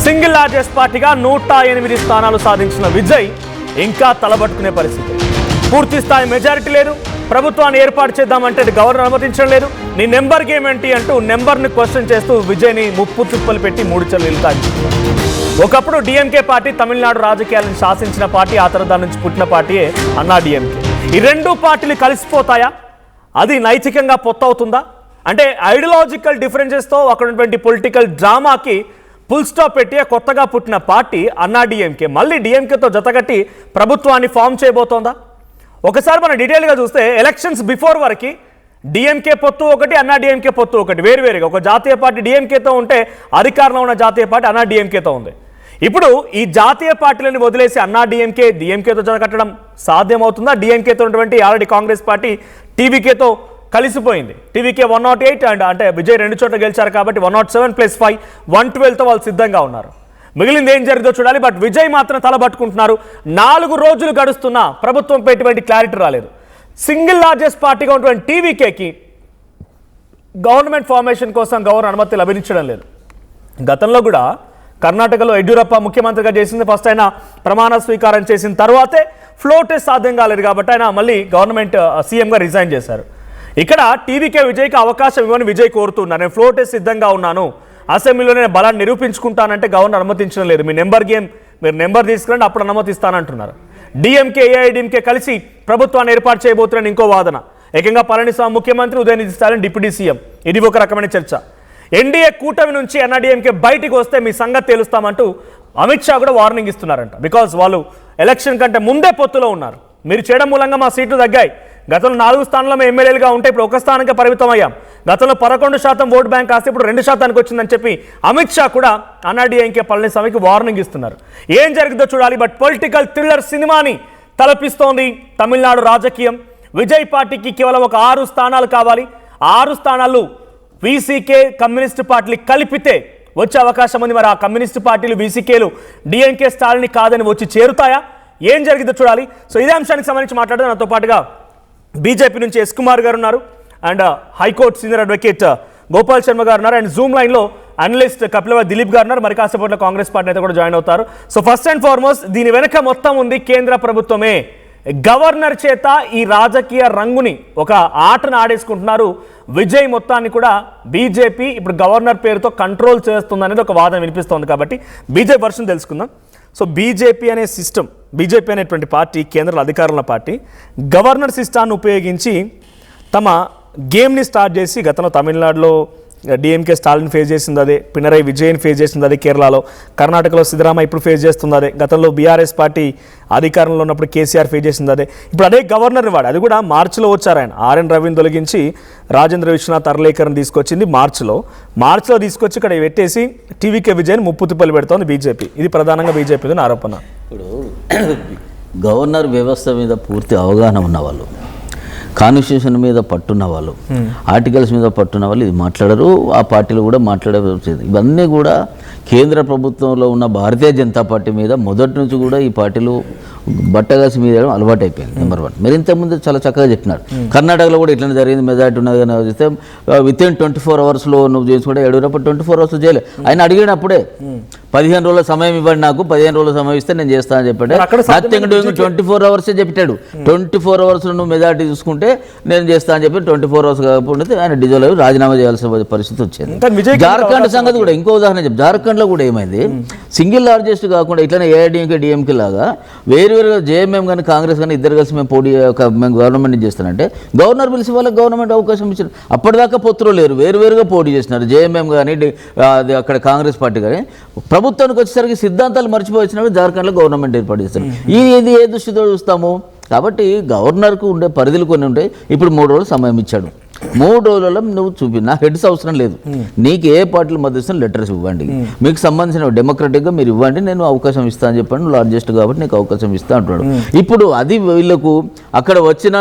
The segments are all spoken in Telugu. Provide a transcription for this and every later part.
సింగిల్ లార్జెస్ట్ పార్టీగా 108 స్థానాలు సాధించిన విజయ్ ఇంకా తలబట్టుకునే పరిస్థితి. పూర్తి స్థాయి మెజారిటీ లేదు. ప్రభుత్వాన్ని ఏర్పాటు చేద్దామంటే గవర్నర్ అనుమతించడం లేదు. నీ నెంబర్ గేమ్ ఏంటి అంటూ నెంబర్ని క్వశ్చన్ చేస్తూ విజయ్ని ముప్పు చుప్పలు పెట్టి 3 చెల్లెలు తాగించారు. ఒకప్పుడు డిఎంకే పార్టీ తమిళనాడు రాజకీయాలను శాసించిన పార్టీ, ఆ తర్వాత దాని నుంచి పుట్టిన పార్టీయే అన్నా డిఎంకే. ఈ రెండు పార్టీలు కలిసిపోతాయా? అది నైతికంగా పొత్తవుతుందా? అంటే ఐడియాలజికల్ డిఫరెన్సెస్తో అక్కడ ఉన్నటువంటి పొలిటికల్ డ్రామాకి ఫుల్ స్టాప్ పెట్టి కొత్తగా పుట్టిన పార్టీ అన్నా డిఎంకే మళ్ళీ డిఎంకేతో జతగట్టి ప్రభుత్వాన్ని ఫామ్ చేయబోతోందా? ఒకసారి మనం డీటెయిల్గా చూస్తే ఎలక్షన్స్ బిఫోర్ వరకు డిఎంకే పొత్తు ఒకటి, అన్నా డిఎంకే పొత్తు ఒకటి, వేరువేరుగా. ఒక జాతీయ పార్టీ డిఎంకేతో ఉంటే అధికారంలో ఉన్న జాతీయ పార్టీ అన్నా డిఎంకేతో ఉంది. ఇప్పుడు ఈ జాతీయ పార్టీలను వదిలేసి అన్నా డిఎంకేతో జతకట్టడం సాధ్యమవుతుందా? డిఎంకేతో ఉన్నటువంటి ఆల్రెడీ కాంగ్రెస్ పార్టీ టీవీకేతో కలిసిపోయింది. టీవీకే 108 అండ్ అంటే విజయ్ 2 చోట్ల గెలిచారు కాబట్టి 107 + 5 112తో వాళ్ళు సిద్ధంగా ఉన్నారు. మిగిలింది ఏం జరిగిందో చూడాలి. బట్ విజయ్ మాత్రం తలబట్టుకుంటున్నారు. 4 రోజులు గడుస్తున్నా ప్రభుత్వంపై ఎటువంటి క్లారిటీ రాలేదు. సింగిల్ లార్జెస్ట్ పార్టీగా ఉన్నటువంటి టీవీకేకి గవర్నమెంట్ ఫార్మేషన్ కోసం గవర్నర్ అనుమతి లభించడం లేదు. గతంలో కూడా కర్ణాటకలో యడ్యూరప్ప ముఖ్యమంత్రిగా చేసింది. ఫస్ట్ ఆయన ప్రమాణ స్వీకారం చేసిన తర్వాతే ఫ్లోర్ టెస్ట్ సాధ్యం కాలేదు కాబట్టి ఆయన మళ్ళీ గవర్నమెంట్ సీఎంగా రిజైన్ చేశారు. ఇక్కడ టీవీకే విజయ్కి అవకాశం ఇవ్వని విజయ్ కోరుతున్నారు. నేను ఫ్లోర్ టెస్ట్ సిద్ధంగా ఉన్నాను, అసెంబ్లీలో నేను బలాన్ని నిరూపించుకుంటానంటే గవర్నర్ అనుమతించడం లేదు. మీ నెంబర్ గేమ్, మీరు నెంబర్ తీసుకురండి అప్పుడు అనుమతిస్తానంటున్నారు. డిఎంకే ఏఐడిఎంకే కలిసి ప్రభుత్వాన్ని ఏర్పాటు చేయబోతున్నారని ఇంకో వాదన. ఏకంగా పళనిస్వామి ముఖ్యమంత్రి, ఉదయనిధి స్టాలిన్ డిప్యూటీ సీఎం. ఇది ఒక రకమైన చర్చ. ఎన్డీఏ కూటమి నుంచి అన్నాడీఎంకే బయటికి వస్తే మీ సంగతి తేలుస్తామంటూ అమిత్ షా కూడా వార్నింగ్ ఇస్తున్నారంట. బికాజ్ వాళ్ళు ఎలక్షన్ కంటే ముందే పొత్తులో ఉన్నారు. మీరు చేయడం మూలంగా మా సీట్లు తగ్గాయి. గతంలో 4 స్థానాల్లో మేము ఎమ్మెల్యేలుగా ఉంటే ఇప్పుడు 1 స్థానానికి పరిమితం అయ్యాం. గతంలో 11% ఓట్ బ్యాంక్ కాస్తే ఇప్పుడు 2% వచ్చిందని చెప్పి అమిత్ షా కూడా అన్నాడీఎంకే పళనిస్వామికి వార్నింగ్ ఇస్తున్నారు. ఏం జరిగిందో చూడాలి. బట్ పొలిటికల్ థ్రిల్లర్ సినిమాని తలపిస్తోంది తమిళనాడు రాజకీయం. విజయ్ పార్టీకి కేవలం ఒక 6 స్థానాలు కావాలి. 6 స్థానాలు వీసీకే కమ్యూనిస్టు పార్టీలు కలిపితే వచ్చే అవకాశం ఉంది. మరి ఆ కమ్యూనిస్టు పార్టీలు వీసీకేలు డిఎంకే స్టాలిన్ కాదని వచ్చి చేరుతాయా? ఏం జరిగిందో చూడాలి. సో ఇదే అంశానికి సంబంధించి మాట్లాడితే నాతో పాటుగా బీజేపీ నుంచి ఎస్ కుమార్ గారు ఉన్నారు, and high court senior advocate Gopal Sharma గారు ఉన్నారు, అండ్ జూమ్ లైన్లో అనలిస్ట్ కపిలవ దిలీప్ గారు ఉన్నారు. మరి కాసేపట్లో కాంగ్రెస్ పార్టీ అయితే కూడా జాయిన్ అవుతారు. సో ఫస్ట్ అండ్ ఫార్మోస్ట్ దీని వెనక మొత్తం ఉంది కేంద్ర ప్రభుత్వమే. గవర్నర్ చేత ఈ రాజకీయ రంగుని ఒక ఆటను ఆడేసుకుంటున్నారు. విజయ్ మొత్తాన్ని కూడా బీజేపీ ఇప్పుడు గవర్నర్ పేరుతో కంట్రోల్ చేస్తుంది అనేది ఒక వాదన వినిపిస్తోంది. కాబట్టి బీజేపీ వర్షన్ తెలుసుకుందాం. సో బీజేపీ అనే సిస్టమ్, బీజేపీ అనేటువంటి పార్టీ కేంద్రంలో అధికారంలో పార్టీ గవర్నర్ సిస్టాన్ని ఉపయోగించి తమ గేమ్ని స్టార్ట్ చేసి గతంలో తమిళనాడులో డిఎంకే స్టాలిన్ ఫేస్ చేసింది అదే, పినరై విజయన్ ఫేస్ చేసింది అదే, కేరళలో కర్ణాటకలో సిద్ధరామయ్య ఇప్పుడు ఫేస్ చేస్తుంది అదే, గతంలో బీఆర్ఎస్ పార్టీ అధికారంలో ఉన్నప్పుడు కేసీఆర్ ఫేస్ చేసింది అదే. ఇప్పుడు అదే గవర్నర్ని వాడు, అది కూడా మార్చిలో వచ్చారు ఆయన. ఆర్ఎన్ రవిని తొలగించి రాజేంద్ర విశ్వనాథ్ అర్లేకర్ని తీసుకొచ్చింది మార్చిలో తీసుకొచ్చి ఇక్కడ పెట్టేసి టీవీకే విజయన్ ముప్పు తిప్పలు పెడుతోంది బీజేపీ. ఇది ప్రధానంగా బీజేపీ ఆరోపణ. ఇప్పుడు గవర్నర్ వ్యవస్థ మీద పూర్తి అవగాహన ఉన్నవాళ్ళు, కాన్స్టిట్యూషన్ మీద పట్టున్న వాళ్ళు, ఆర్టికల్స్ మీద పట్టున్న వాళ్ళు ఇది మాట్లాడరు. ఆ పార్టీలు కూడా మాట్లాడవచ్చు. ఇవన్నీ కూడా కేంద్ర ప్రభుత్వంలో ఉన్న భారతీయ జనతా పార్టీ మీద మొదటి నుంచి కూడా ఈ పార్టీలు బట్టగాసి మీద అలవాటు అయిపోయింది. నెంబర్ 1. మీరు ఇంతకుముందు చాలా చక్కగా చెప్పినారు. కర్ణాటకలో కూడా ఇట్లనే జరిగింది, మెజార్టీ ఉన్నది కానీ చూస్తే వితిన్ 24 అవర్స్లో నువ్వు చేసుకుంటే యడ్యూరప్ప 24 అవర్స్ చేయలేదు. ఆయన అడిగినప్పుడే 15 రోజుల సమయం ఇవ్వండి, నాకు 15 రోజుల సమయం ఇస్తే నేను చేస్తానని చెప్పాడు. నథింగ్ డూయింగ్ 24 అవర్సే చెప్పాడు. 24 అవర్స్లో నువ్వు మెజార్టీ చూసుకుంటే నేను చేస్తా అని చెప్పి 24 అవర్స్ కాకపోతే ఆయన డిజాల్వ్ అయ్యి రాజీనామా చేయాల్సిన పరిస్థితి వచ్చింది. జార్ఖండ్ సంగతి కూడా ఇంకో ఉదాహరణ చెప్పి, జార్ఖండ్లో కూడా ఏమైంది, సింగిల్ లార్జెస్ట్ కాకుండా ఇట్లనే ఏఐడిఎంకే డిఎంకే లాగా వేరువేరుగా జేఎంఎం కానీ కాంగ్రెస్ కానీ ఇద్దరు కలిసి మేము గవర్నమెంట్ చేస్తానంటే గవర్నర్ పిలిచి వాళ్ళకి గవర్నమెంట్ అవకాశం ఇచ్చారు. అప్పటిదాకా పొత్తులో లేరు, వేరువేరుగా పోటీ చేసినారు. జేఎంఎం కానీ అక్కడ కాంగ్రెస్ పార్టీ కానీ ప్రభుత్వానికి వచ్చేసరికి సిద్ధాంతాలు మర్చిపోయినప్పుడు జార్ఖండ్లో గవర్నమెంట్ ఏర్పాటు చేస్తారు. ఇది ఏ దృష్టితో చూస్తాము? కాబట్టి గవర్నర్కు ఉండే పరిధులు కొన్ని ఉంటాయి. ఇప్పుడు 3 రోజులు సమయం ఇచ్చాడు. 3 రోజులలో నువ్వు చూపి, నా హెడ్స్ అవసరం లేదు, నీకు ఏ పార్టీల మధ్య లెటర్స్ ఇవ్వండి, మీకు సంబంధించిన డెమోక్రటిక్గా మీరు ఇవ్వండి, నేను అవకాశం ఇస్తా అని చెప్పండి, నువ్వు లార్జెస్ట్ కాబట్టి నీకు అవకాశం ఇస్తా అంటున్నాడు. ఇప్పుడు అది వీళ్ళకు అక్కడ వచ్చిన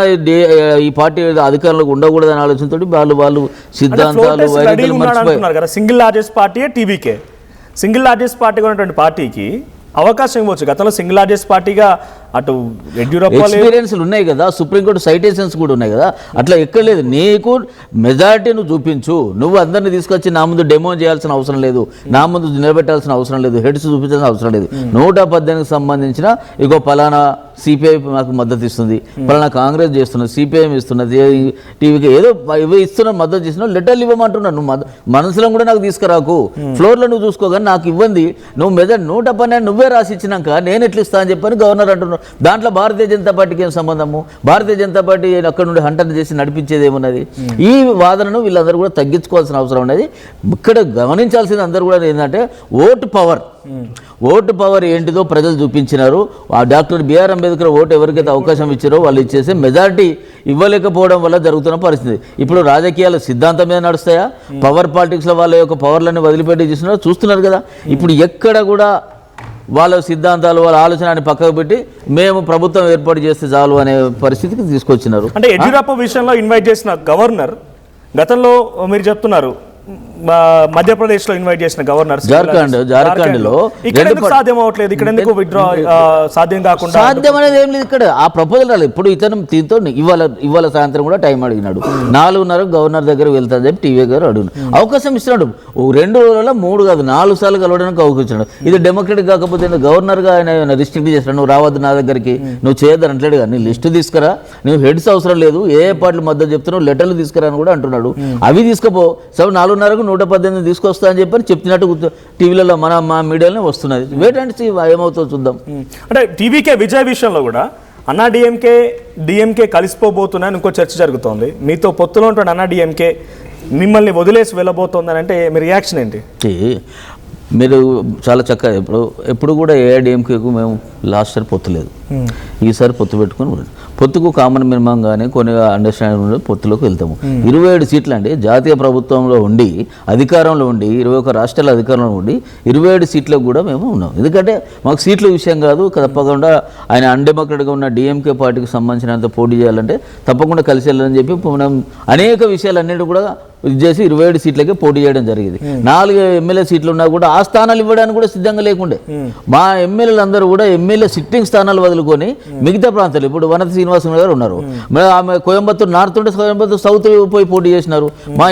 ఈ పార్టీ అధికారంలోకి ఉండకూడదని ఆలోచనతో వాళ్ళు సిద్ధాంతాలు మర్చిపోయారు. Single largest party TVK, single largest పార్టీగా ఉన్నటువంటి పార్టీకి అవకాశం ఇవ్వచ్చు. గతంలో సింగిల్ లార్జెస్ట్ పార్టీగా అటు యడ్యూరప్ప ఎక్స్పీరియన్స్లు ఉన్నాయి కదా, సుప్రీంకోర్టు సైటేషన్స్ కూడా ఉన్నాయి కదా, అట్లా ఎక్కడ లేదు. నీకు మెజారిటీ నువ్వు చూపించు, నువ్వు అందరిని తీసుకొచ్చి నా ముందు డెమో చేయాల్సిన అవసరం లేదు, నా ముందు నిలబెట్టాల్సిన అవసరం లేదు, హెడ్స్ చూపించాల్సిన అవసరం లేదు. 118కి సంబంధించిన ఇగో పలానా సిపిఐ మాకు మద్దతు ఇస్తుంది, పలానా కాంగ్రెస్ చేస్తున్నది, సిపిఐఎం ఇస్తున్నది, టీవీకి ఏదో ఇవి ఇస్తున్న మద్దతు చేసిన లెటర్లు ఇవ్వమంటున్నాను. నువ్వు మనసులో కూడా నాకు తీసుకురాకు, ఫ్లోర్లో నువ్వు చూసుకోగానే నాకు ఇవ్వండి. నువ్వు 112 నువ్వే రాసి ఇచ్చినాక నేను ఎట్లా ఇస్తా అని చెప్పని గవర్నర్ అంటున్నావు. దాంట్లో భారతీయ జనతా పార్టీకి ఏం సంబంధము? భారతీయ జనతా పార్టీ అక్కడ నుండి హంటర్ చేసి నడిపించేది ఏమున్నది? ఈ వాదనను వీళ్ళందరూ కూడా తగ్గించుకోవాల్సిన అవసరం ఉన్నది. ఇక్కడ గమనించాల్సింది అందరూ కూడా ఏంటంటే ఓటు పవర్ ఏంటిదో ప్రజలు చూపించినారు. ఆ డాక్టర్ బిఆర్ అంబేద్కర్ ఓటు ఎవరికైతే అవకాశం ఇచ్చారో వాళ్ళు ఇచ్చేసి మెజారిటీ ఇవ్వలేకపోవడం వల్ల జరుగుతున్న పరిస్థితి. ఇప్పుడు రాజకీయాల సిద్ధాంతం మీద నడుస్తాయా? పవర్ పాలిటిక్స్లో వాళ్ళ యొక్క పవర్లన్నీ వదిలిపెట్టి చూస్తున్నారు కదా. ఇప్పుడు ఎక్కడ కూడా వాళ్ళ సిద్ధాంతాలు వాళ్ళ ఆలోచనని పక్కకు పెట్టి మేము ప్రభుత్వం ఏర్పాటు చేస్తే చాలు అనే పరిస్థితికి తీసుకొచ్చినారు. అంటే యడ్యూరప్ప విషయంలో ఇన్వైట్ చేసిన గవర్నర్ గతంలో మీరు చెప్తున్నారు మధ్యప్రదేశ్లో ఇన్వైట్ చేసిన గవర్నర్ జార్ఖండ్లో ఇక్కడ ఎందుకు సాధ్యం అవ్వట్లేదు? ఇక్కడ ఎందుకు విత్డ్రా సాధ్యం కాకుండా? సాధ్యం అనేది ఏం లేదు. ఇక్కడ ఆ ప్రపోజల్ రాలేదు. ఇప్పుడు ఇతను దీంతో ఇవాళ సాయంత్రం కూడా టైం అడిగినాడు. 4:30 గవర్నర్ దగ్గర వెళ్తా చెప్పి టీవీ గారు అడుగున్నాడు. అవకాశం ఇస్తున్నాడు. 2 రోజుల 3 కాదు 4 సార్లు కలవడానికి అవకాశం ఇచ్చినాడు. ఇది డెమోక్రటిక్ కాకపోతే గవర్నర్గా ఆయన రిస్ట్రిక్ట్ చేస్తాడు. నువ్వు రావద్దు నా దగ్గరికి, నువ్వు చేయొద్దని అంటాడు. కానీ నీ లిస్టు తీసుకురా, నువ్వు హెడ్స్ అవసరం లేదు, ఏ పార్టీలు మద్దతు చెప్తున్నావు లెటర్లు తీసుకురా అని కూడా అంటున్నాడు. అవి తీసుకుపో. 4:30కు 118 తీసుకొస్తా అని చెప్పని చెప్తున్నట్టు టీవీలలో మా మీడియాలోనే వస్తున్నది. వెయిట్ అండ్ సీ ఏమవుతుందో చూద్దాం. అంటే టీవీకే విజయ్ విషయంలో కూడా అన్నా డిఎంకే కలిసిపోబోతున్నాయని ఇంకో చర్చ జరుగుతోంది. మీతో పొత్తులో ఉంటుంది అన్నా డిఎంకే మిమ్మల్ని వదిలేసి వెళ్ళబోతోందని అంటే మీ రియాక్షన్ ఏంటి? మీరు చాలా చక్కగా ఎప్పుడు కూడా ఏఐడిఎంకేకు మేము లాస్ట్ సారి పొత్తు లేదు, ఈసారి పొత్తు పెట్టుకుని పొత్తుకు కామన్ మినిమం కానీ కొన్ని అండర్స్టాండింగ్ ఉండి పొత్తులోకి వెళ్తాము. 27 సీట్లు అండి జాతీయ ప్రభుత్వంలో ఉండి అధికారంలో ఉండి 21 రాష్ట్రాల అధికారంలో ఉండి 27 సీట్లకు కూడా మేము ఉన్నాం. ఎందుకంటే మాకు సీట్ల విషయం కాదు, తప్పకుండా ఆయన అన్డెమోక్రటిక్గా ఉన్న డిఎంకే పార్టీకి సంబంధించినంత పోటీ చేయాలంటే తప్పకుండా కలిసి వెళ్ళాలని చెప్పి మనం అనేక విషయాలన్నిటి కూడా ఇది చేసి 27 సీట్లకే పోటీ చేయడం జరిగింది. 4 ఎమ్మెల్యే సీట్లు ఉన్నా కూడా ఆ స్థానాలు ఇవ్వడానికి కూడా సిద్ధంగా లేకుండే. మా ఎమ్మెల్యేలు అందరూ కూడా ఎమ్మెల్యే సిట్టింగ్ స్థానాలు వదులుకొని మిగతా ప్రాంతాలు ఇప్పుడు వనతి శ్రీనివాసన్ గారు ఉన్నారు, ఆమె కోయంబత్తూరు నార్త్ ఉంటే కోయంబత్తూరు సౌత్ పోయి పోటీ చేసినారు. మా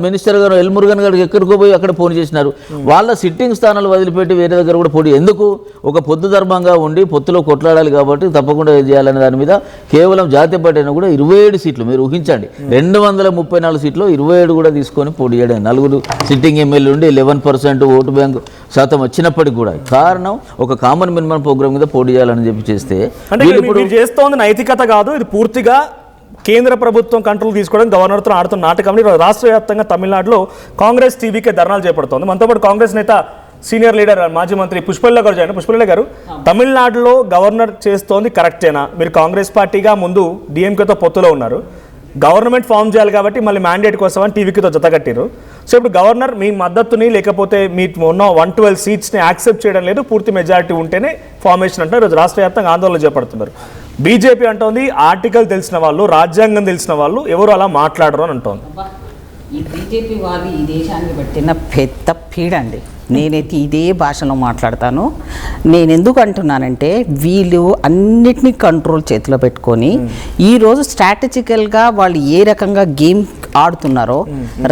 మినిస్టర్ గారు ఎల్మురుగన్ గారికి ఎక్కడికో పోయి అక్కడ పోటీ చేసినారు. వాళ్ళ సిట్టింగ్ స్థానాలు వదిలిపెట్టి వేరే దగ్గర కూడా పోటీ ఎందుకు? ఒక పొత్తు ధర్మంగా ఉండి పొత్తులో కొట్లాడాలి కాబట్టి తప్పకుండా ఏం చేయాలనే దాని మీద కేవలం జాతీయ పార్టీ అయినా కూడా 27 సీట్లు మీరు ఊహించండి, 234 సీట్లు 27 కూడా తీసుకొని పోటీ చేయడం. 4 సిట్టింగ్ ఎమ్మెల్యే ఉండి 11% ఓటు బ్యాంక్ శాతం వచ్చినప్పటికీ కూడా కారణం ఒక కామన్ మినిమం ప్రోగ్రామ్ మీద పోటీ చేయాలని చెప్పి చేస్తే ఇప్పుడు చేస్తోంది నైతికత కాదు, ఇది పూర్తిగా కేంద్ర ప్రభుత్వం కంట్రోల్ తీసుకోవడం గవర్నర్తో ఆడుతున్న నాటకం. రాష్ట్ర వ్యాప్తంగా తమిళనాడులో కాంగ్రెస్ టీవీకే ధర్నాలు చేపడుతోంది. మనతో పాటు కాంగ్రెస్ నేత సీనియర్ లీడర్ మాజీ మంత్రి పుష్పలత గారు జాయిన్. పుష్పలత గారు, తమిళనాడులో గవర్నర్ చేస్తోంది కరెక్టేనా? మీరు కాంగ్రెస్ పార్టీగా ముందు డిఎంకేతో పొత్తులో ఉన్నారు, గవర్నమెంట్ ఫామ్ చేయాలి కాబట్టి మళ్ళీ మ్యాండేట్ కోసం అని టీవీకితో జతకట్టారు. సో ఇప్పుడు గవర్నర్ మీ మద్దతుని లేకపోతే మీ ఉన్న 112 సీట్స్ని యాక్సెప్ట్ చేయడం లేదు, పూర్తి మెజారిటీ ఉంటేనే ఫార్మేషన్ అంటారు. ఈరోజు రాష్ట్ర వ్యాప్తంగా ఆందోళన చేపడుతున్నారు. బీజేపీ అంటోంది ఆర్టికల్ తెలిసిన వాళ్ళు, రాజ్యాంగం తెలిసిన వాళ్ళు ఎవరు అలా మాట్లాడరు అని అంటోంది. ఈ బీజేపీ వాళ్ళు ఈ దేశానికి పెట్టిన పెద్ద పీడండి. నేనైతే ఇదే భాషలో మాట్లాడతాను. నేను ఎందుకు అంటున్నానంటే వీళ్ళు అన్నిటినీ కంట్రోల్ చేతిలో పెట్టుకొని ఈరోజు స్ట్రాటజికల్గా వాళ్ళు ఏ రకంగా గేమ్ ఆడుతున్నారో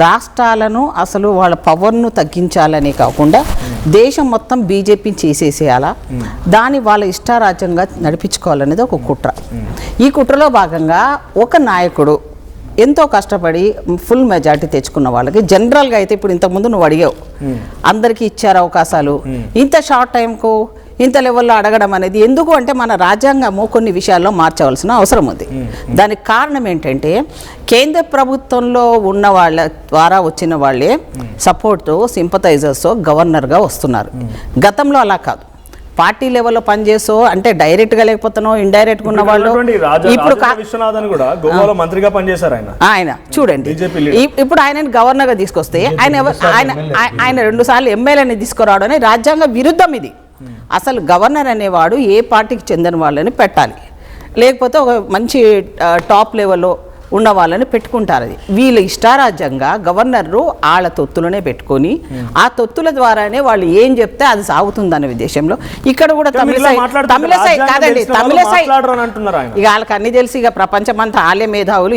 రాష్ట్రాలను అసలు వాళ్ళ పవర్ను తగ్గించాలనే కాకుండా దేశం మొత్తం బీజేపీ చేసేసేయాలా, దాన్ని వాళ్ళ ఇష్టారాజ్యంగా నడిపించుకోవాలనేది ఒక కుట్ర. ఈ కుట్రలో భాగంగా ఒక నాయకుడు ఎంతో కష్టపడి ఫుల్ మెజార్టీ తెచ్చుకున్న వాళ్ళకి జనరల్గా అయితే ఇప్పుడు ఇంతకుముందు నువ్వు అడిగావు అందరికీ ఇచ్చారు అవకాశాలు, ఇంత షార్ట్ టైంకు ఇంత లెవెల్లో అడగడం అనేది ఎందుకు అంటే మన రాజ్యాంగము కొన్ని విషయాల్లో మార్చవలసిన అవసరం ఉంది. దానికి కారణం ఏంటంటే కేంద్ర ప్రభుత్వంలో ఉన్న వాళ్ళ ద్వారా వచ్చిన వాళ్ళే సపోర్టు సింపథైజర్స్ గవర్నర్గా వస్తున్నారు. గతంలో అలా కాదు, పార్టీ లెవెల్లో పనిచేసో అంటే డైరెక్ట్గా లేకపోతేనో ఇండైరెక్ట్గా ఉన్న వాళ్ళు ఇప్పుడు మంత్రిగా పనిచేశారు ఆయన చూడండి. ఇప్పుడు ఆయనని గవర్నర్గా తీసుకొస్తే ఆయన 2 సార్లు ఎమ్మెల్యేని తీసుకురావడం అనేది రాజ్యాంగ విరుద్ధం. ఇది అసలు గవర్నర్ అనేవాడు ఏ పార్టీకి చెందిన వాళ్ళని పెట్టాలి, లేకపోతే ఒక మంచి టాప్ లెవెల్లో ఉన్న వాళ్ళని పెట్టుకుంటారు. అది వీళ్ళ ఇష్టారాజ్యంగా గవర్నర్లు వాళ్ళ తొత్తులనే పెట్టుకొని ఆ తొత్తుల ద్వారానే వాళ్ళు ఏం చెప్తే అది సాగుతుందనే ఉద్దేశంలో ఇక్కడ కూడా తమిళసై కాదండి, తమిళసై ఇక వాళ్ళకి అన్ని తెలిసి ఇక ప్రపంచమంతా వాళ్ళే మేధావులు.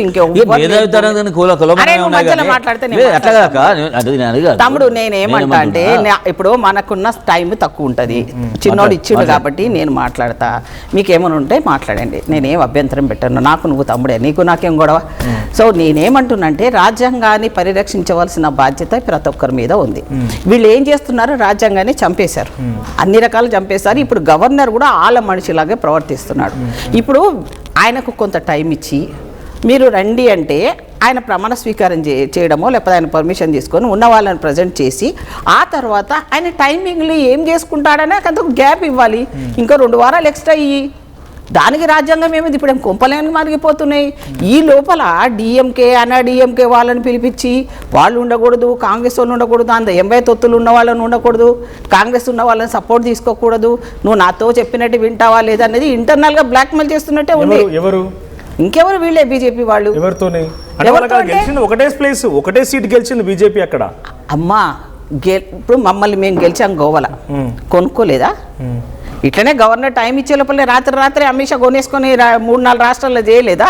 తమ్ముడు నేనేమంటా అంటే ఇప్పుడు మనకున్న టైం తక్కువ ఉంటుంది, చిన్నోడు ఇచ్చిండు కాబట్టి నేను మాట్లాడతా, మీకేమైనా ఉంటే మాట్లాడండి, నేనేం అభ్యంతరం పెట్టాను, నాకు నువ్వు తమ్ముడే, నీకు నాకేం గొడవ. సో నేనేమంటున్నంటే రాజ్యాంగాన్ని పరిరక్షించవలసిన బాధ్యత ప్రతి ఒక్కరి మీద ఉంది. వీళ్ళు ఏం చేస్తున్నారు, రాజ్యాంగాన్ని చంపేశారు, అన్ని రకాలు చంపేశారు. ఇప్పుడు గవర్నర్ కూడా ఆల మనిషిలాగే ప్రవర్తిస్తున్నాడు. ఇప్పుడు ఆయనకు కొంత టైం ఇచ్చి మీరు రండి అంటే ఆయన ప్రమాణ స్వీకారం చేయడమో లేకపోతే ఆయన పర్మిషన్ తీసుకొని ఉన్న వాళ్ళని ప్రజెంట్ చేసి ఆ తర్వాత ఆయన టైమింగ్లు ఏం చేసుకుంటాడనే కొంత గ్యాప్ ఇవ్వాలి. ఇంకా 2 వారాలు ఎక్స్ట్రా ఇయ్యి, దానికి రాజ్యాంగం ఏమిది, ఇప్పుడు ఏం కొంపలేని మరిగిపోతున్నాయి. ఈ లోపల డిఎంకే డిఎంకే వాళ్ళని పిలిపించి వాళ్ళు ఉండకూడదు, కాంగ్రెస్ వాళ్ళు ఉండకూడదు, అంత 80 తొత్తులు ఉన్న వాళ్ళని ఉండకూడదు, కాంగ్రెస్ ఉన్న వాళ్ళని సపోర్ట్ తీసుకోకూడదు, నువ్వు నాతో చెప్పినట్టు వింటావా లేదా అనేది ఇంటర్నల్గా బ్లాక్మెయిల్ చేస్తున్నట్టే ఉంది. ఎవరు ఇంకెవరు, వీళ్ళే బీజేపీ వాళ్ళు. ఎవరితోనే ఒకటే సీట్ గెలిచింది బీజేపీ అక్కడ. అమ్మా ఇప్పుడు మమ్మల్ని మేము గెలిచాం గోవల, కొనుక్కోలేదా? ఇట్లనే గవర్నర్ టైం ఇచ్చే లోపల రాత్రి అమిత్ షా కొనేసుకొని 3-4 రాష్ట్రాల్లో చేయలేదా?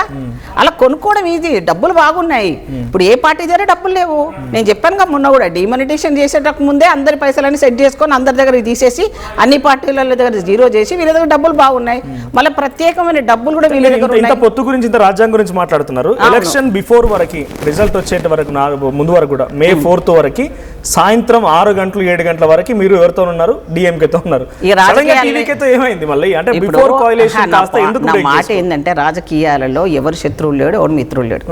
అలా కొనుక్కోవడం ఈజీ, డబ్బులు బాగున్నాయి. ఇప్పుడు ఏ పార్టీ దగ్గర డబ్బులు లేవు. నేను చెప్పానుగా మొన్న కూడా డిమానిటైజేషన్ చేసేటప్పుడు ముందే అందరి పైసలన్నీ సెట్ చేసుకొని అందరి దగ్గర తీసేసి అన్ని పార్టీల దగ్గర జీరో చేసి వీళ్ళ దగ్గర డబ్బులు బాగున్నాయి. మళ్ళీ ప్రత్యేకమైన డబ్బులు కూడా వీళ్ళ దగ్గర ఇంత పొత్తు గురించి ఇంత రాజ్యాంగం గురించి మాట్లాడుతున్నారు. ఎలక్షన్ బిఫోర్ వరకు రిజల్ట్ వచ్చేట వరకు ముందు వరకు కూడా May 4th వరకు సాయంత్రం 6 గంటలు 7 గంటల వరకు మీరు ఎవరితో ఉన్నారు, డిఎంకేతో ఉన్నారు. ఏమైంది మళ్ళీ అంటే బిఫోర్ కోalition కాస్త ఎందుకు నా మాట ఏంటంటే రాజకీయాలలో ఎవరు శత్రువులు లేడు, ఎవరు మిత్రులు లేడు.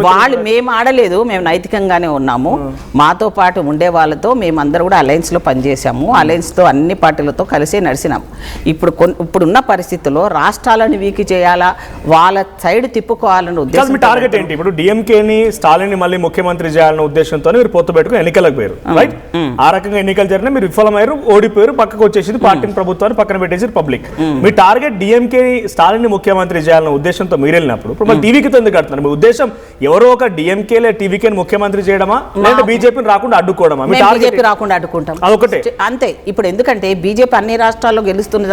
వాళ్ళు మేము ఆడలేదు, మేము నైతికంగానే ఉన్నాము. మాతో పాటు ఉండే వాళ్ళతో మేమందరూ కూడా అలయన్స్ లో పనిచేసాము, అలయన్స్ తో అన్ని పార్టీలతో కలిసి నడిచినాము. ఇప్పుడున్న పరిస్థితుల్లో రాష్ట్రాలను వీకి చేయాలా, వాళ్ళ సైడ్ తిప్పుకోవాలని ఉద్దేశం. టార్గెట్ ఏంటి? ఇప్పుడు డిఎంకేని స్టాలిన్ మళ్ళీ ముఖ్యమంత్రి చేయాలన్న ఉద్దేశంతో మీరు పొత్తు పెట్టుకుని ఎన్నికలకు పోయారు, రైట్? ఆ రకంగా ఎన్నికలు జరిగినా మీరు విఫలమయ్యారు, ఓడిపోయారు, పక్కకు వచ్చేసింది పార్టీని, ప్రభుత్వాన్ని పక్కన పెట్టేసి పబ్లిక్. మీ టార్గెట్ డిఎంకే స్టాలిన్ ముఖ్యమంత్రి చేయాలన్న ఉద్దేశంతో మీరు వెళ్ళినప్పుడు ఇప్పుడు టీవీకి ఎందుకు కడుతున్నారు? మీ ఉద్దేశం ఎవరో ఒక డిఎంకే టీవీకే ముఖ్యమంత్రి చేయడమా, లేదా బీజేపీని రాకుండా అడ్డుకోవడమా? బీజేపీ రాకుండా అడ్డుకుంటాం, అదొకటే అంతే. ఇప్పుడు ఎందుకంటే బీజేపీ అన్ని రాష్ట్రాల్లో గెలుస్తుంది,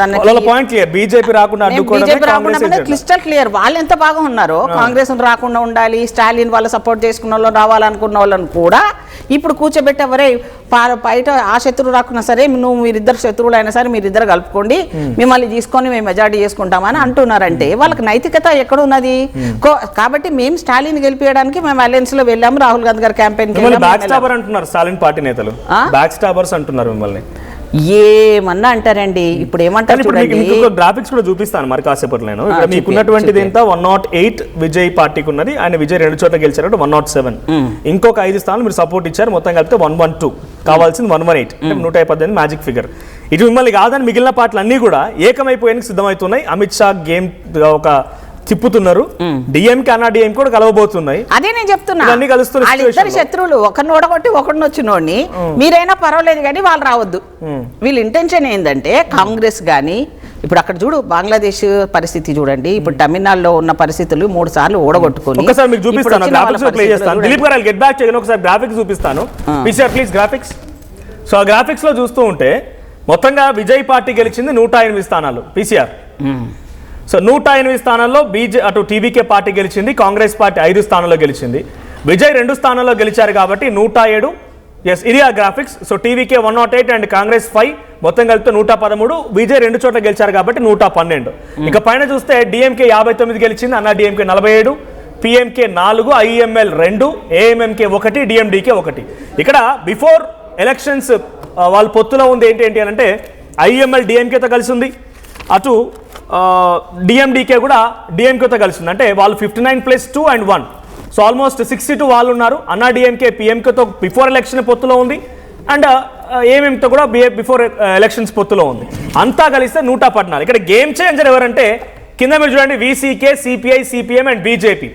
పాయింట్ క్లియర్. బీజేపీ రాకుండా అడ్డుకోవడం క్లిస్టల్ క్లియర్. వాళ్ళు ఎంత బాగా ఉన్నారో కాంగ్రెస్ రాకుండా ఉండాలి, స్టాలిన్ వాళ్ళ సపోర్ట్ చేసుకున్న వాళ్ళు రావాలనుకున్న వాళ్ళని కూడా ఇప్పుడు కూర్చోబెట్టేవరే బయట ఆ శత్రువు రాకున్నా సరే మీరిద్దరు శత్రువులు అయినా సరే మీరిద్దరు కలుపుకోండి, మిమ్మల్ని తీసుకొని మేము మెజారిటీ చేసుకుంటామని అంటున్నారంటే వాళ్ళకి నైతికత ఎక్కడ ఉన్నది? కాబట్టి మేము స్టాలిన్ గెలిపించడానికి మేము అలయన్స్ లో వెళ్ళాము, రాహుల్ గాంధీ గారు క్యాంపెయిన్ అంటున్నారు స్టాలిన్ పార్టీ నేతలు, బ్యాక్ స్టాబర్స్ అంటున్నారు మిమ్మల్ని. ఏమన్నా అంటారండి, ఇప్పుడు ఏమంటారు చూడండి. గ్రాఫిక్స్ కూడా చూపిస్తాను మరి కాసేపట్లో. నేను మీకున్నటువంటిది ఎంత 108 విజయ్ పార్టీకి ఉన్నది, ఆయన విజయ్ 2 చోట్ల గెలిచారు 107. ఇంకొక 5 స్థానాలు మీరు సపోర్ట్ ఇచ్చారు, మొత్తం కలిపితే 112, కావాల్సింది 118, 118 మ్యాజిక్ ఫిగర్. ఇటు మిమ్మల్ని కాదని మిగిలిన పార్టీలు అన్ని కూడా ఏకమైపోయేందుకు సిద్ధమవుతున్నాయి. అమిత్ షా గేమ్ ఒక తిప్పుతున్నారు, డిఎంకే డిఎంకే కూడా కలవబోతున్నాయి. అదే నేను చెప్తున్నా, వాళ్ళిద్దరు శత్రువులు, ఒకరిని ఓడగొట్టి ఒకరిని వచ్చినోడిని మీరైనా పర్వాలేదు కానీ వాళ్ళు రావద్దు. వీళ్ళ ఇంటెన్షన్ ఏంటంటే కాంగ్రెస్ కానీ ఇప్పుడు అక్కడ చూడు బంగ్లాదేశ్ పరిస్థితి చూడండి, ఇప్పుడు తమిళనాడులో ఉన్న పరిస్థితులు 3 సార్లు ఓడగొట్టుకుని. ఒకసారి మీకు చూపిస్తాను, దిలీప్ గారు గెట్ బ్యాక్ చేయను, ఒకసారి గ్రాఫిక్స్ చూపిస్తాను. Please graphics. సో ఆ గ్రాఫిక్స్ లో చూస్తూ ఉంటే మొత్తంగా విజయ్ పార్టీ గెలిచింది 108 స్థానాలు పీసీఆర్. సో 108 స్థానాల్లో అటు టీవీకే పార్టీ గెలిచింది, కాంగ్రెస్ పార్టీ 5 స్థానాల్లో గెలిచింది, విజయ్ 2 స్థానాల్లో గెలిచారు కాబట్టి 107. ఎస్, ఇది ఆ graphics. So TVK 108 and Congress 5, మొత్తం కలిపితే 113. విజయ్ 2 చోట్ల గెలిచారు కాబట్టి 112. ఇక పైన చూస్తే డిఎంకే 59 గెలిచింది, DMK 47, PMK 4, IML 2, AMMK 1, DMDK 1. ఇక్కడ బిఫోర్ ఎలక్షన్స్ వాళ్ళ పొత్తులో ఉంది ఏంటి అంటే ఐఎంఎల్ డిఎంకేతో కలిసి ఉంది, అటు డిఎండికే కూడా డిఎంకేతో కలిసి ఉంది. అంటే వాళ్ళు 59 + 2 and 1, సో ఆల్మోస్ట్ 62 వాళ్ళు ఉన్నారు. డిఎంకే పిఎంకేతో బిఫోర్ ఎలక్షన్ పొత్తులో ఉంది, అండ్ ఏఎంఎంతో కూడా బిఫోర్ ఎలక్షన్స్ పొత్తులో ఉంది. అంతా కలిస్తే 114. ఇక్కడ గేమ్ చేంజర్ ఎవరంటే కింద మీరు చూడండి, VCK, CPI, CPM and BJP.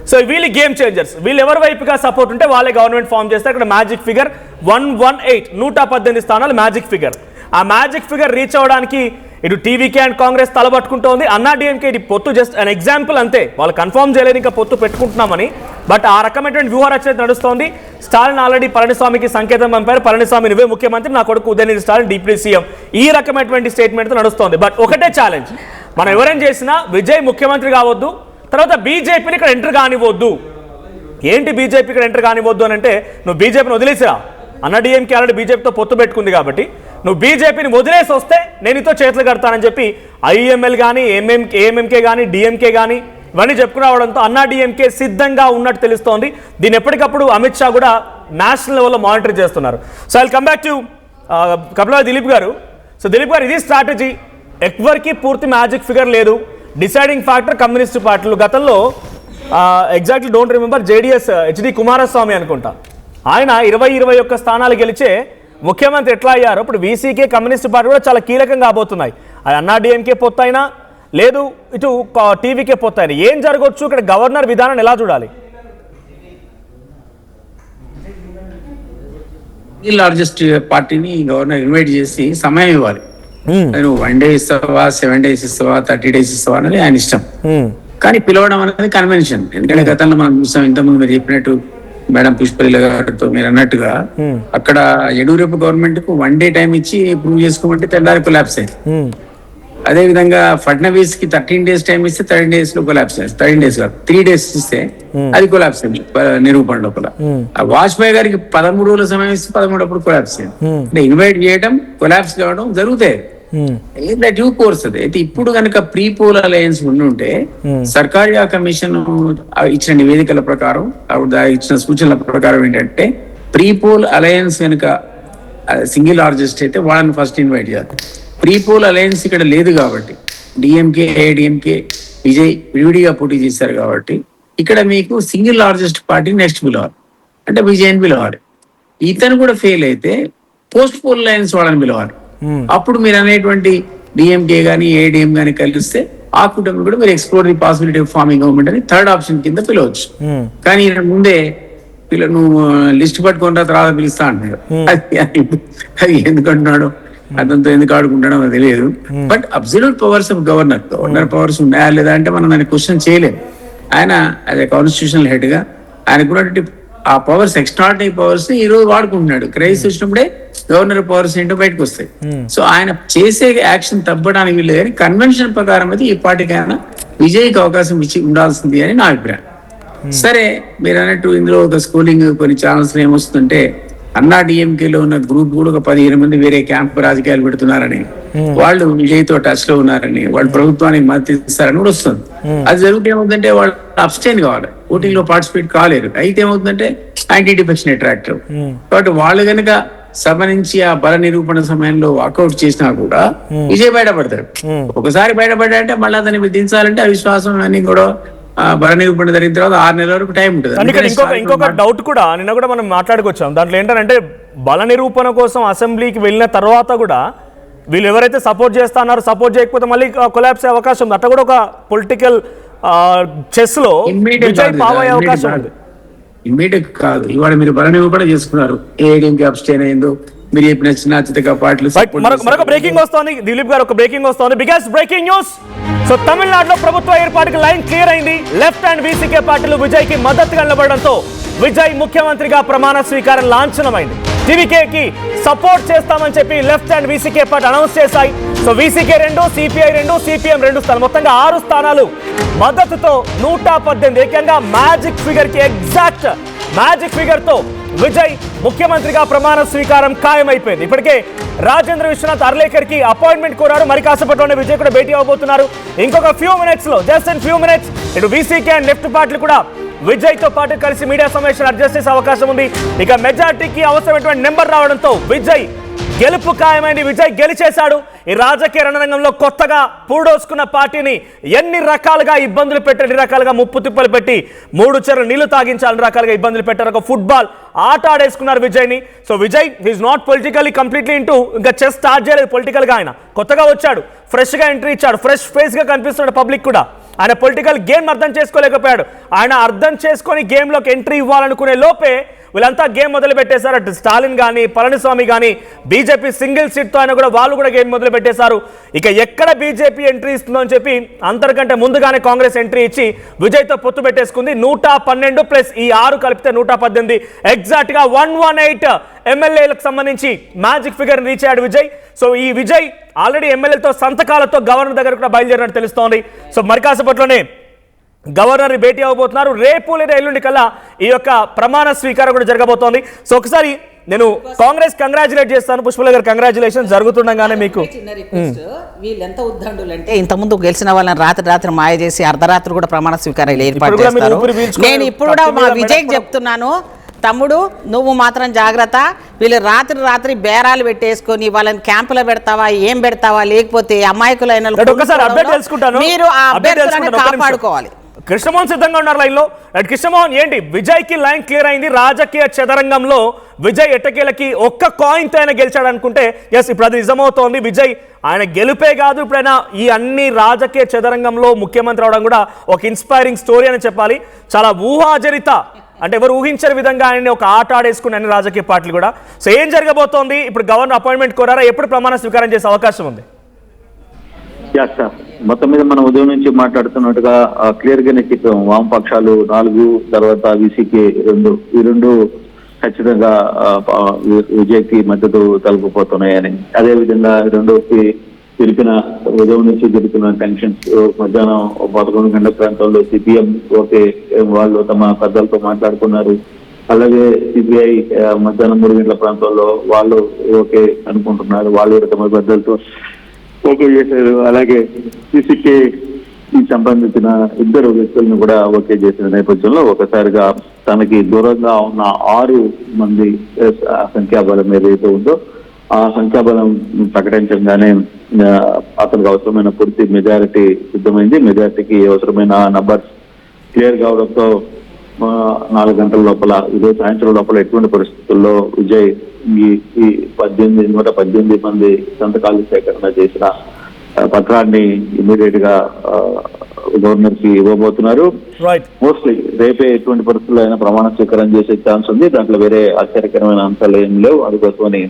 So వీళ్ళు గేమ్ చేంజర్స్. వీళ్ళు ఎవరి వైపుగా సపోర్ట్ ఉంటే వాళ్ళే గవర్నమెంట్ ఫామ్ చేస్తారు. ఇక్కడ మ్యాజిక్ ఫిగర్ 118, 118 స్థానాలు మ్యాజిక్ ఫిగర్. ఆ మ్యాజిక్ ఫిగర్ రీచ్ అవ్వడానికి ఇటు టీవీకే అండ్ కాంగ్రెస్ తలబట్టుకుంటోంది. అన్నా డిఎంకే ఇది పొత్తు జస్ట్ అన్ ఎగ్జాంపుల్ అంతే, వాళ్ళు కన్ఫర్మ్ చేయలేదు ఇంకా పొత్తు పెట్టుకుంటున్నామని. బట్ ఆ రకమైనటువంటి వ్యూహరచన నడుస్తోంది. స్టాలిన్ ఆల్రెడీ పళనిస్వామికి సంకేతం పంపారు, పళనిస్వామి నువ్వే ముఖ్యమంత్రి, నా కొడుకు ఉదయనిధి స్టాలిన్ డిప్యూటీ సీఎం, ఈ రకమైనటువంటి స్టేట్మెంట్తో నడుస్తోంది. బట్ ఒకటే ఛాలెంజ్, మనం ఎవరైనా చేసినా విజయ్ ముఖ్యమంత్రి కావద్దు, తర్వాత బీజేపీని ఇక్కడ ఎంటర్ కానివ్వద్దు. ఏంటి బీజేపీ ఇక్కడ ఎంటర్ కానివ్వద్దు అని అంటే, నువ్వు బీజేపీని వదిలేసిరా, అన్న డిఎంకే ఆల్రెడీ బీజేపీతో పొత్తు పెట్టుకుంది కాబట్టి నువ్వు బీజేపీని వదిలేసి వస్తే నేను ఇతో చేతులు కడతానని చెప్పి ఐఎంఎల్ కానీ ఏఎంఎంకే కానీ డిఎంకే కానీ ఇవన్నీ చెప్పుకురావడంతో అన్నా డిఎంకే సిద్ధంగా ఉన్నట్టు తెలుస్తోంది. దీన్ని ఎప్పటికప్పుడు అమిత్ షా కూడా నేషనల్ లెవెల్లో మానిటర్ చేస్తున్నారు. So I'll come back to Kapilavai Dilip గారు. సో దిలీప్ గారు, ఇది స్ట్రాటజీ, ఎవరికి పూర్తి మ్యాజిక్ ఫిగర్ లేదు, డిసైడింగ్ ఫ్యాక్టర్ కమ్యూనిస్టు పార్టీలు. గతంలో exactly don't remember, JDS HD Kumaraswamy అనుకుంటా, ఆయన 21 స్థానాలు గెలిచే ముఖ్యమంత్రి ఎట్లా అయ్యారు. ఇప్పుడు వీసీకే కమ్యూనిస్ట్ పార్టీ కూడా చాలా కీలకం కాబోతున్నాయి. అది అన్నా డిఎంకే పొత్తు అయినా లేదు, ఇటు టీవీకే పొత్తు అయినా ఏం జరగవచ్చు, ఇక్కడ గవర్నర్ విధానం ఎలా చూడాలి? లార్జెస్ట్ పార్టీని గవర్నర్ ఇన్వైట్ చేసి సమయం ఇవ్వాలి. నువ్వు 1 day ఇస్తావా, 7 days ఇస్తావా, 30 days ఇస్తావా అనేది ఆయన ఇష్టం. కానీ పిలవడం అనేది కన్వెన్షన్. ఎందుకంటే గతంలో మనం చూసాం, ఇంతకుముందు మీరు చెప్పినట్టు మేడం పుష్పలీల గారితో మీరు అన్నట్టుగా అక్కడ యడ్యూరప్ప గవర్నమెంట్ కు 1 day టైం ఇచ్చి ప్రూవ్ చేసుకోమంటే తెల్లారి కొలాప్స్ అయింది. అదే విధంగా ఫడ్నవీస్ కి 13 days టైం ఇస్తే 13 days లో కొలాప్స్ అయింది. 13 days కాదు, 3 days ఇస్తే అది కొలాప్స్ అయింది నిరూపణ లోపల. వాజ్పేయి గారికి 13 రోజుల సమయం ఇస్తే 13 అప్పుడు కొలాప్స్ అయింది. అంటే ఇన్వైట్ చేయడం, కొలాప్స్ కావడం జరుగుతాయి. డ్యూ కోర్స్ అది. అయితే ఇప్పుడు కనుక ప్రీ పోల్ అలయన్స్ ఉండుంటే సర్కారియా కమిషన్ ఇచ్చిన నివేదికల ప్రకారం, ఇచ్చిన సూచనల ప్రకారం ఏంటంటే ప్రీ పోల్ అలయన్స్ కనుక సింగిల్ లార్జెస్ట్ అయితే వాళ్ళని ఫస్ట్ ఇన్వైట్ చేయాలి. ప్రీ పోల్ అలయన్స్ ఇక్కడ లేదు కాబట్టి, డిఎంకే ఏఐడిఎంకే విజయ్ విడివిడిగా పోటీ చేశారు కాబట్టి ఇక్కడ మీకు సింగిల్ లార్జెస్ట్ పార్టీ నెక్స్ట్ పిలవాలి, అంటే విజయ్ పిలవాలి. ఇతను కూడా ఫెయిల్ అయితే పోస్ట్ పోల్ అలయన్స్ వాళ్ళని పిలవాలి. అప్పుడు మీరు అనేటువంటి డిఎంకే గానీ ఏఐడిఎం గానీ కలిస్తే ఆ కూటమి కూడా మీరు explore the possibility of farming government అని థర్డ్ ఆప్షన్ కింద పిలవచ్చు. కానీ ముందే నువ్వు లిస్ట్ పట్టుకున్న తర్వాత పిలుస్తా అంటున్నాడు. అది ఎందుకంటున్నాడు, అతనితో ఎందుకు ఆడుకుంటాడో మనకు తెలియదు. But absolute powers of governor powers ఉన్నాయా లేదా అంటే మనం దాన్ని క్వశ్చన్ చేయలేము. ఆయన యాజ్ ఎ కాన్స్టిట్యూషనల్ హెడ్ గా ఆయనకున్నటువంటి ఆ పవర్స్, ఎక్స్ట్రాడినరీ పవర్స్ ఈ రోజు వాడుకుంటున్నాడు. క్రైసిస్ వచ్చినప్పుడే గవర్నర్ పవర్స్ ఏంటో బయటకు వస్తాయి. సో ఆయన చేసే యాక్షన్ తప్పడానికి వీళ్ళు కానీ కన్వెన్షన్ ప్రకారం అయితే ఈ పార్టీకైనా విజయ్కి అవకాశం ఇచ్చి ఉండాల్సింది అని నా అభిప్రాయం. సరే, మీరు అన్నట్టు ఇందులో ఒక స్కూలింగ్ కొన్ని ఛానల్స్ ఏమొస్తుందంటే అన్నా డిఎంకేలో ఉన్న గ్రూప్ కూడా ఒక 15 మంది వేరే క్యాంప్ రాజకీయాలు పెడుతున్నారని, వాళ్ళు విజయ్తో టచ్ లో ఉన్నారని, వాళ్ళు ప్రభుత్వానికి మద్దతు ఇస్తారని కూడా వస్తుంది. అది జరిగితే ఏమవుతుందంటే వాళ్ళు అబ్స్టైన్ కావాలి, ఓటింగ్ లో పార్టిసిపేట్ కాలేరు. అయితే ఏమవుతుందంటే యాంటీ డిఫెక్షన్ అట్రాక్టివ్ కాబట్టి వాళ్ళు కనుక సభ నుంచి ఆ బల నిరూపణ సమయంలో వాకౌట్ చేసినా కూడా విజయ్ బయటపడతాడు. ఒకసారి బయటపడ్డాడంటే మళ్ళీ అతన్ని దించాలంటే ఆ విశ్వాసం అన్ని కూడా బల నిరూపణ జరిగిన తర్వాత 6 నెలల వరకు టైం ఉంటుంది. ఇంకొక డౌట్ కూడా నిన్న కూడా మనం మాట్లాడుకొచ్చాం. దాంట్లో ఏంటంటే బల నిరూపణ కోసం అసెంబ్లీకి వెళ్ళిన తర్వాత కూడా వీళ్ళు ఎవరైతే సపోర్ట్ చేస్తున్నారో, సపోర్ట్ చేయకపోతే మళ్ళీ కొలాప్స్ అయ్యే అవకాశం ఉంది. అట్లా కూడా ఒక పొలిటికల్ చెస్ లో విజయ్ పావ్ అయ్యే అవకాశం ఉంది. ఇమ్మీడియట్ కాదు, ఇవాళ మీరు బల నిరూపణ చేసుకున్నారు, ఏడీఎంకి అబ్స్టైన్ అయిందో మీరు చెప్పిన చిన్న చితక పార్టీలు. మరొక బ్రేకింగ్ వస్తోంది దిలీప్ గారు, ఒక బ్రేకింగ్ వస్తోంది, బిగ్గెస్ట్ బ్రేకింగ్ న్యూస్. సో తమిళనాడులో ప్రభుత్వ ఏర్పాటుకి లైన్ క్లియర్ అయింది. లెఫ్ట్ అండ్ వీసీకే పార్టీలు విజయ్ కి మద్దతుగా నిలబడడంతో విజయ్ ముఖ్యమంత్రిగా ప్రమాణ స్వీకారం లాంఛనమైంది. టీవీకేకి సపోర్ట్ చేస్తామని చెప్పి left and VCK party announce చేశాయి. సో వీసీకే 2, సిపిఐ 2, సిపిఎం 2 స్థానాలు, మొత్తంగా 6 స్థానాలు మద్దతుతో 118, ఏకంగా మ్యాజిక్ ఫిగర్ కి ఎగ్జాక్ట్ మ్యాజిక్ ఫిగర్ తో విజయ్ ముఖ్యమంత్రిగా ప్రమాణ స్వీకారం ఖాయమైపోయింది. ఇప్పటికే రాజేంద్ర విశ్వనాథ్ అర్లేకర్ కి అపాయింట్మెంట్ కోరారు. మరి కాసేపట్లోనే విజయ్ కూడా భేటీ అవబోతున్నారు. ఇంకొక ఫ్యూ మినిట్స్ లో, జస్ట్ ఇన్ ఫ్యూ మినిట్స్, ఇటు వీసీకే అండ్ లెఫ్ట్ పార్టీలు కూడా విజయ్ తో పాటు కలిసి మీడియా సమావేశం అడ్జస్ట్ చేసే అవకాశం ఉంది. ఇక మెజార్టీకి అవసరమైనటువంటి నెంబర్ రావడంతో విజయ్ గెలుపు ఖాయమైంది. విజయ్ గెలిచేశాడు. ఈ రాజకీయ రణరంగంలో కొత్తగా పూడోసుకున్న పార్టీని ఎన్ని రకాలుగా ఇబ్బందులు పెట్టి, ఎన్ని రకాలుగా ముప్పు తిప్పలు పెట్టి, 3 చెర్లు నీళ్లు తాగించి అన్ని రకాలుగా ఇబ్బందులు పెట్టారు. ఒక ఫుట్బాల్ ఆట ఆడేసుకున్నారు విజయ్ని. So Vijay is not politically completely into, ఇంకా చెస్ స్టార్ట్ చేయలేదు పొలిటికల్ గా. ఆయన కొత్తగా వచ్చాడు, ఫ్రెష్ గా ఎంట్రీ ఇచ్చాడు, ఫ్రెష్ ఫేస్ గా కనిపిస్తున్నాడు పబ్లిక్ కూడా. ఆయన పొలిటికల్ గేమ్ అర్థం చేసుకోలేకపోయాడు. ఆయన అర్థం చేసుకొని గేమ్ లోకి ఎంట్రీ ఇవ్వాలనుకునే లోపే వీళ్ళంతా గేమ్ మొదలు పెట్టేశారు. అటు స్టాలిన్ కానీ పళనిస్వామి కానీ బీజేపీ సింగిల్ సీట్తో అయినా కూడా వాళ్ళు కూడా గేమ్ మొదలు పెట్టేశారు. ఇక ఎక్కడ బీజేపీ ఎంట్రీ ఇస్తుందో అని చెప్పి అంతకంటే ముందుగానే కాంగ్రెస్ ఎంట్రీ ఇచ్చి విజయ్తో పొత్తు పెట్టేసుకుంది. 112 ప్లస్ ఈ 6 కలిపితే 118, ఎగ్జాక్ట్ గా 118 ఎమ్మెల్యేలకు సంబంధించి మ్యాజిక్ ఫిగర్ రీచ్ అయ్యాడు విజయ్. సో ఈ విజయ్ ఆల్రెడీ ఎమ్మెల్యేలతో సంతకాలతో గవర్నర్ దగ్గర కూడా బయలుదేరినట్టు తెలుస్తోంది. సో మరి కాసేపట్లోనే గవర్నర్ భేటీ అవ్వబోతున్నారు. రేపు లేదా ఎల్లుండి కల్లా ఈ యొక్క ప్రమాణ స్వీకారం కూడా జరగబోతోంది. సో ఒకసారి నేను కాంగ్రెస్ కంగ్రాచులేట్ చేస్తాను. పుష్పల గారు కంగ్రాచులేషన్. జరుగుతుండగానే మీకు వీళ్ళు ఎంత ఉద్దండులు అంటే ఇంతకుముందు గెలిచిన వాళ్ళని రాత్రి మాయ చేసి అర్ధరాత్రి కూడా ప్రమాణ స్వీకారాలు ఏర్పాటు చేస్తారు. నేను ఇప్పుడు కూడా మా విజయ్కి చెప్తున్నాను, తమ్ముడు నువ్వు మాత్రం జాగ్రత్త. వీళ్ళు రాత్రి బేరాలు పెట్టేసుకొని వాళ్ళని క్యాంపులో పెడతావా, ఏం పెడతావా, లేకపోతే అమాయకులైన మీరు ఆ అభ్యర్థులను కాపాడుకోవాలి. కృష్ణమోహన్ సిద్ధంగా ఉన్నారు లైన్ లో. కృష్ణమోహన్, ఏంటి విజయ్ కి లైన్ క్లియర్ అయింది. రాజకీయ చదరంగంలో విజయ్ ఎట్టకేలకి ఒక్క కాయిన్ తో ఆయన గెలిచాడు అనుకుంటే ఎస్ ఇప్పుడు అది నిజమవుతోంది. విజయ్ ఆయన గెలుపే కాదు, ఇప్పుడైనా ఈ అన్ని రాజకీయ చదరంగంలో ముఖ్యమంత్రి అవడం కూడా ఒక ఇన్స్పైరింగ్ స్టోరీ అని చెప్పాలి. చాలా ఊహాజనిత, అంటే ఎవరు ఊహించని విధంగా ఆయన్ని ఒక ఆట ఆడేసుకుని అన్ని రాజకీయ పార్టీలు కూడా. సో ఏం జరగబోతోంది ఇప్పుడు? గవర్నర్ అపాయింట్మెంట్ కోరారా? ఎప్పుడు ప్రమాణ స్వీకారం చేసే అవకాశం ఉంది? మొత్తం మీద మనం ఉదయం నుంచి మాట్లాడుతున్నట్టుగా క్లియర్ గానే చెప్పాం. వామపక్షాలు 4, తర్వాత వీసీకి 2, ఈ 2 ఖచ్చితంగా విజయ్కి మద్దతు తలపపోతున్నాయని. అదే విధంగా 2కి ఉదయం నుంచి జరిపిన టెన్షన్స్ మధ్యాహ్నం 11 గంటల ప్రాంతంలో సిపిఎం ఓకే వాళ్ళు తమ పెద్దలతో మాట్లాడుకున్నారు. అలాగే సిపిఐ మధ్యాహ్నం 3 గంటల ప్రాంతంలో వాళ్ళు ఓకే అనుకుంటున్నారు, వాళ్ళు తమ పెద్దలతో ఓకే చేశారు. అలాగే సిసికి సంబంధించిన 2 వ్యక్తులను కూడా ఓకే చేసిన నేపథ్యంలో ఒకసారిగా తనకి దూరంగా ఉన్న 6 మంది సంఖ్యాబలం ఏదైతే ఉందో ఆ సంఖ్యాబలం ప్రకటించగానే అతనికి అవసరమైన పూర్తి మెజారిటీ సిద్ధమైంది. మెజారిటీకి అవసరమైన నంబర్స్ క్లియర్ కావడంతో 4 గంటల లోపల, ఈరోజు సాయంత్రం లోపల ఎటువంటి పరిస్థితుల్లో విజయ్ ఈ 118 మంది సంతకాలు సేకరణ చేసిన పత్రాన్ని ఇమీడియట్ గా గవర్నర్ కి ఇవ్వబోతున్నారు. మోస్ట్లీ రేపే ఎటువంటి పరిస్థితుల్లో అయినా ప్రమాణ స్వీకారం చేసే ఛాన్స్ ఉంది. దాంట్లో వేరే ఆశ్చర్యకరమైన అంశాలు ఏం లేవు. అందుకోసమని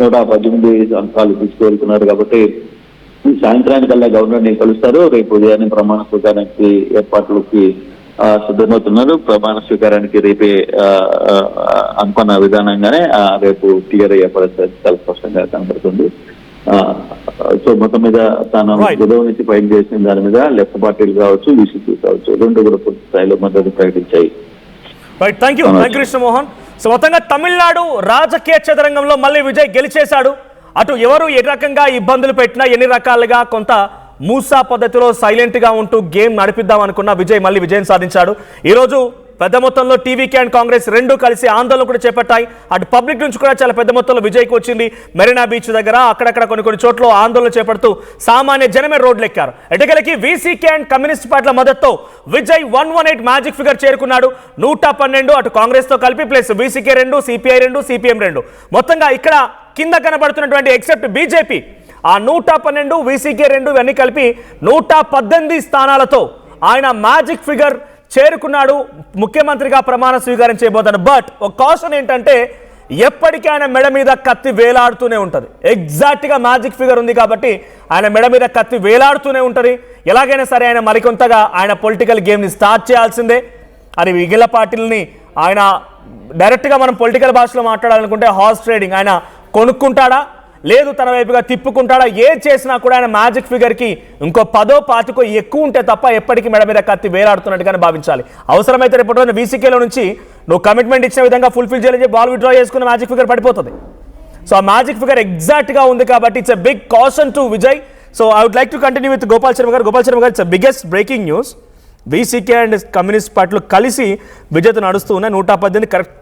118 అంకాలు తీసుకువెళ్తున్నారు కాబట్టి ఈ సాయంత్రానికల్లా గవర్నర్ ని కలుస్తారు. రేపు ఉదయాన్నే ప్రమాణ స్వీకారానికి ఏర్పాట్లకి సిద్ధమవుతున్నారు. ప్రమాణ స్వీకారానికి రేపే అనుకున్న విధానంగానే రేపు క్లియర్ అయ్యే పరిస్థితి చాలా స్పష్టంగా కనబడుతుంది. సో మొత్తం మీద తాను ఉదయం నుంచి ఫైట్ చేసిన దాని మీద లెఫ్ట్ పార్టీలు కావచ్చు, వీసీసీ కావచ్చు, 2 కూడా పూర్తి స్థాయిలో మద్దతు ప్రకటించాయి. Thank you Krishnamohan. సో మొత్తంగా తమిళనాడు రాజకీయ చదరంగంలో మళ్ళీ విజయ్ గెలిచేశాడు. అటు ఎవరు ఏ రకంగా ఇబ్బందులు పెట్టినా, ఎన్ని రకాలుగా కొంత మూసా పద్ధతిలో సైలెంట్ గా ఉంటూ గేమ్ నడిపిద్దాం అనుకున్న విజయ్ మళ్ళీ విజయం సాధించాడు. ఈరోజు పెద్ద మొత్తంలో టీవీకే అండ్ కాంగ్రెస్ 2 కలిసి ఆందోళన కూడా చేపట్టాయి. అటు పబ్లిక్ నుంచి కూడా చాలా పెద్ద మొత్తంలో విజయ్కి వచ్చింది. మెరీనా బీచ్ దగ్గర అక్కడక్కడ కొన్ని చోట్ల ఆందోళన చేపడుతూ సామాన్య జనమే రోడ్లు ఎక్కారు. ఎటకెలకి వీసీకే అండ్ కమ్యూనిస్ట్ పార్టీల మద్దతుతో విజయ్ 118 మ్యాజిక్ ఫిగర్ చేరుకున్నాడు. 112 అటు కాంగ్రెస్ తో కలిపి ప్లస్ వీసీకే 2, సిపిఐ 2, సిపిఎం 2. మొత్తంగా ఇక్కడ కింద కనబడుతున్నటువంటి ఎక్సెప్ట్ బీజేపీ ఆ 112, వీసీకే 2 ఇవన్నీ కలిపి 118 స్థానాలతో ఆయన మ్యాజిక్ ఫిగర్ చేరుకున్నాడు. ముఖ్యమంత్రిగా ప్రమాణ స్వీకారం చేయబోతాడు. బట్ ఒక కాషన్ ఏంటంటే ఎప్పటికీ ఆయన మెడ మీద కత్తి వేలాడుతూనే ఉంటుంది. ఎగ్జాక్ట్గా మ్యాజిక్ ఫిగర్ ఉంది కాబట్టి ఆయన మెడ మీద కత్తి వేలాడుతూనే ఉంటుంది. ఎలాగైనా సరే ఆయన మరికొంతగా ఆయన పొలిటికల్ గేమ్ని స్టార్ట్ చేయాల్సిందే. అది మిగిలిన పార్టీలని ఆయన డైరెక్ట్గా మనం పొలిటికల్ భాషలో మాట్లాడాలనుకుంటే హార్స్ ట్రేడింగ్, ఆయన కొనుక్కుంటాడా లేదు తన వైపుగా తిప్పుకుంటాడా, ఏది చేసినా కూడా ఆయన మ్యాజిక్ ఫిగర్కి ఇంకో 10-25 ఎక్కువ ఉంటే తప్ప ఎప్పటికీ మెడ మీద కత్తి వేలాడుతున్నట్టుగానే భావించాలి. అవసరమైతే రేపటి రోజున వీసీకేలో నుంచి నువ్వు కమిట్మెంట్ ఇచ్చిన విధంగా ఫుల్ఫిల్ చేయాలి, బాల్ విత్డ్రా చేసుకున్న మ్యాజిక్ ఫిగర్ పడిపోతుంది. సో ఆ మ్యాజిక్ ఫిగర్ ఎగ్జాక్ట్గా ఉంది కాబట్టి it's a big caution to Vijay. So I would like to continue with Gopal Sharma garu. Gopal Sharma garu, it's biggest breaking news. VCK and communist పార్టీలు కలిసి విజయ్తో నడుస్తూ ఉన్నాయి. 118 కరెక్ట్